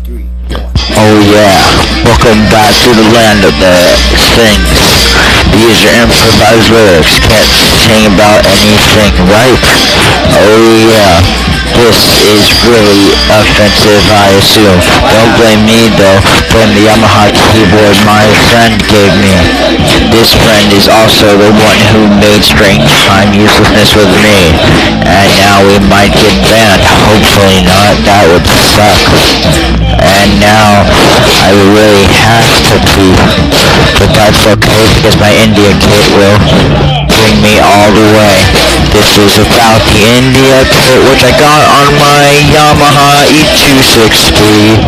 Oh yeah, welcome back to the land of the things. These are improvised lyrics, can't sing about anything, right? Oh yeah, this is really offensive, I assume. Don't blame me though, blame the Yamaha keyboard my friend gave me. This friend is also the one who made SpringTime Uselessness with me. And now we might get banned. Hopefully not, that would suck. And now I really have to pee, but that's okay because my India kit will bring me all the way. This is about the India kit which I got on my Yamaha E260.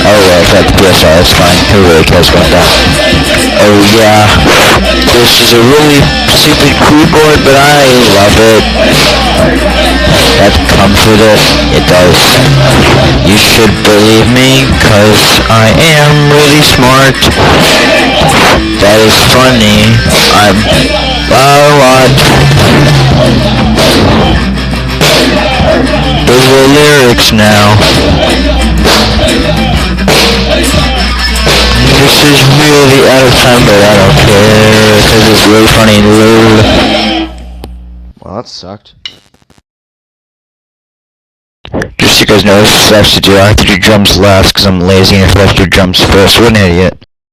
Oh well, if that's PSR, that's fine. Who really cares about that? Oh yeah, this is a really stupid keyboard, but I love it. That comes with it. It does. You should believe me, cause I am really smart. That is funny. I'm what? Those are the lyrics now. This is really out of time, but I don't care, cause it's really funny. Well, that sucked. Just so you guys know, this is what I have to do. I have to do drums last because I'm lazy, and if I have to do drums first, what an idiot.